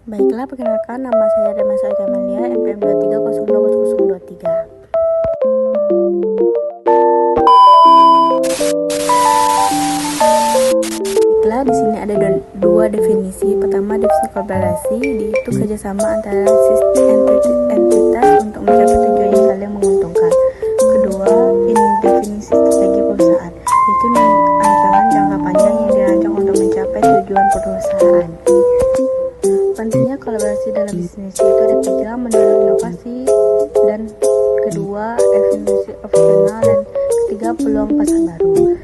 Baiklah, perkenalkan nama saya Dema Saika Malia, NPM 23020023. Baiklah, di sini ada dua definisi. Pertama, definisi kolaborasi, yaitu kerjasama antara entitas untuk mencapai tujuan yang saling menguntungkan. Kedua, ini definisi strategi perusahaan, yaitu rancangan jangka panjang yang dirancang untuk mencapai tujuan perusahaan. Pentingnya kolaborasi dalam bisnis itu ada tiga: mendorong inovasi, dan kedua efisiensi operasional, dan ketiga peluang pasar baru.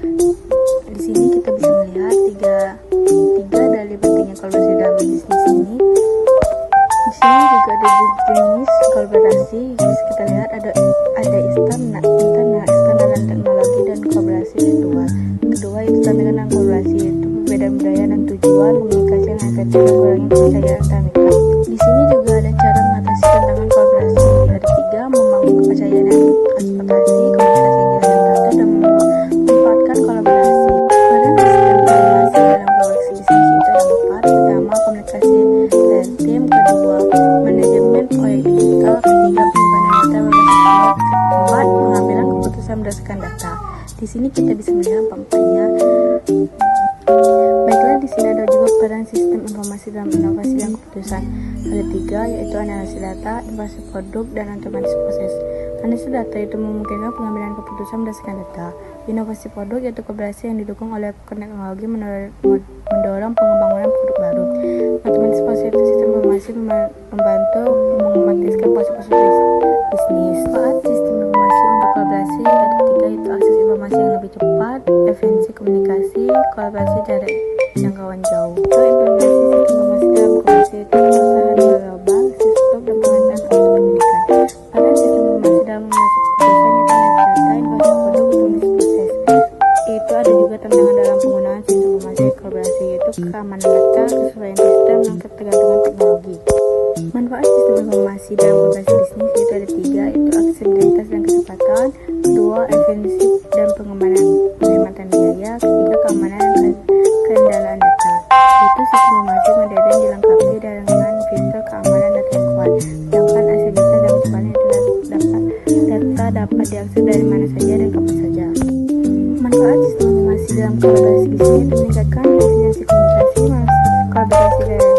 Di sini kita bisa melihat tiga dari pentingnya kolaborasi dalam bisnis ini. Di sini juga ada jenis kolaborasi. Bisa kita lihat ada internal dan teknologi, dan kolaborasi virtual. Kedua itu tantangan dan kolaborasi, yaitu perbedaan budaya dan tujuan, komunikasi yang efektif, dan kurangi kepercayaan antar. Di sini juga ada cara mengatasi tantangan kolaborasi. Ada tiga: membangun kepercayaan dan transportasi, komunikasi yang jelas dan teratur, dan memanfaatkan kolaborasi. Pada sistem kolaborasi dalam kolaborasi bisnis itu ada empat. Pertama, komunikasi dan tim. Kedua, manajemen proyek digital. Ketiga, penyimpanan data berbasis. Keempat, pengambilan keputusan berdasarkan data. Di sini kita bisa melihat empatnya. Baiklah, di sini ada juga peran sistem informasi dalam inovasi dan keputusan. Ada tiga, yaitu analisis data, informasi produk, dan otomatis proses. Analisis data itu memungkinkan pengambilan keputusan berdasarkan data. Inovasi produk yaitu kolaborasi yang didukung oleh teknologi mendorong pengembangan produk baru. Otomatis proses itu sistem informasi membantu mengotomatiskan proses-proses bisnis. Saat sistem informasi untuk kolaborasi ada tiga, yaitu akses informasi yang lebih cepat, efisiensi komunikasi, kolaborasi jarak jangkauan jauh. Implementasi sistem informasi dalam kolaborasi itu perusahaan global, sistem dan pengadaan atau pendidikan. Pada sistem informasi dalam mengambil keputusan yaitu analisis data, informasi produk, otomatis proses. Itu ada juga tantangan dalam penggunaan sistem informasi kolaborasi, yaitu keamanan data, kesesuaian sistem, dan ketergantungan teknologi. Manfaat sistem informasi dalam kolaborasi bisnis itu ada tiga, yaitu aksesibilitas dan kecepatan. Kedua, efisiensi dan penghematan biaya. Ketiga, keamanan dan keandalan data. Itu sistem informasi modern dilengkapi dengan fitur keamanan data yang kuat. Sedangkan aksesibilitas dan kecepatan itu data dapat diakses dari mana saja dan kapan saja. Manfaat sistem informasi dalam kolaborasi bisnis itu meningkatkan efisiensi komunikasi, kolaborasi dari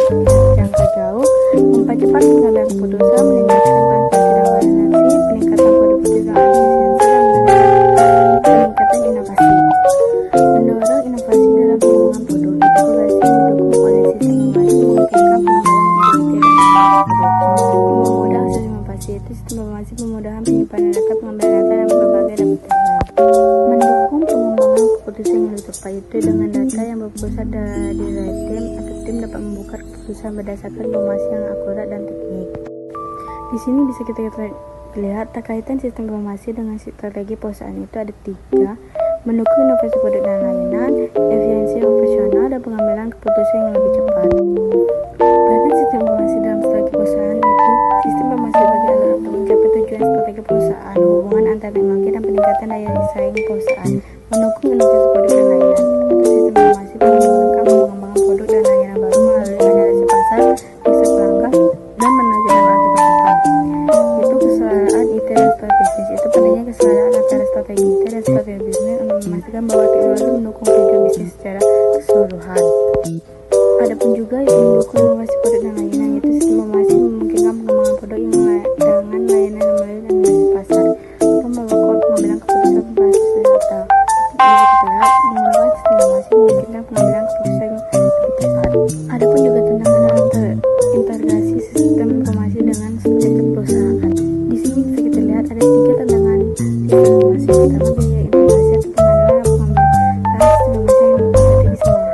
jangka jauh, mempercepat pengambilan keputusan, meningkatkan transparansi dan koordinasi, peningkatan produktivitas dan efisiensi, dan peningkatan inovasi. Mendorong inovasi dalam pengembangan produk. Kolaborasi yang didukung oleh sistem informasi memungkinkan pengembangan ide dan produk. Memudahkan akses inovasi itu sistem informasi memudahkan penyimpanan data, pengambilan data, dan berbagai data. Mendukung pengembangan keputusan yang lebih tepat, itu dengan data yang berpusat dari tim atau tim dapat membuka keputusan berdasarkan informasi yang akurat dan teknik. Di sini bisa kita lihat terkaitan sistem informasi dengan strategi perusahaan itu ada tiga: mendukung inovasi produk dan layanan, efisiensi operasional, dan pengambilan keputusan yang lebih cepat. Bagian sistem informasi dalam strategi perusahaan itu sistem informasi bagi alat untuk mencapai tujuan strategi perusahaan, hubungan antar teknologi, dan peningkatan daya saing perusahaan, mendukung inovasi produk dan layanan. Atau sistem informasi memungkinkan pengembangan produk dan layanan baru melalui analisis pasar, riset pelanggan, dan manajemen rantai pasokan. Itu kesetaraan IT dan strategi bisnis. Itu pentingnya kesetaraan antara strategi IT dan strategi bisnis untuk memastikan bahwa teknologi mendukung tujuan bisnis secara keseluruhan. Adapun juga yang mendukung inovasi produk dan layanan, yaitu sistem informasi memungkinkan pengembangan produk yang dengan layanan melalui analisis pasar atau melakukan pengambilan keputusan berbasis data. Ini kita lihat menggunakan sistem informasi memungkinkan pengambilan keputusan yang lebih tepat. Adapun juga tantangan dalam integrasi sistem informasi dengan strategi perusahaan. Di sini bisa kita lihat ada tiga tantangan sistem informasi. Pertama, biaya integrasi atau pengadaan atau pengambilan sistem informasi yang strategis mahal.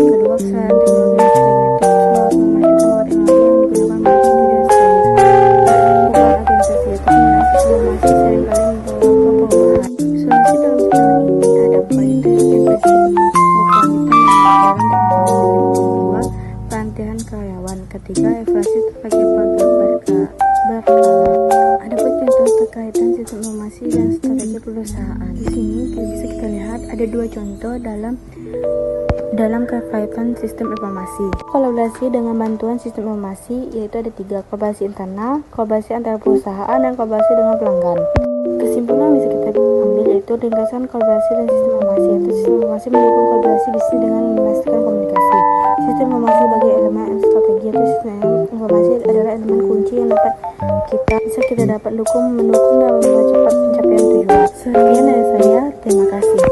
Kedua, kesalahan teknologi yang strategi itu memastikan bahwa teknologi yang digunakan mendukung tujuan strategis. Perubahan organisasi itu penggunaan sistem informasi seringkali membawa perubahan. Solusi dalam sistem ini ada empat, yaitu integritas, berkualitas, dan kedua, pelatihan karyawan. Ketiga, evaluasi strategi berkala. Adapun contoh terkaitan sistem informasi dan strategi perusahaan. Di sini bisa kita lihat ada dua contoh dalam dalam kekaitan sistem informasi. Kolaborasi dengan bantuan sistem informasi yaitu ada 3, kolaborasi internal, kolaborasi antara perusahaan, dan kolaborasi dengan pelanggan. Kesimpulan yang bisa kita ambil yaitu ringkasan kolaborasi dan sistem informasi, yaitu sistem informasi mendukung kolaborasi bisnis dengan memastikan komunikasi. Sistem informasi sebagai elemen strategi, yaitu sistem informasi adalah elemen kunci yang bisa kita dapat mendukung dalam mempercepat pencapaian tujuan. Sekian dari saya, terima kasih.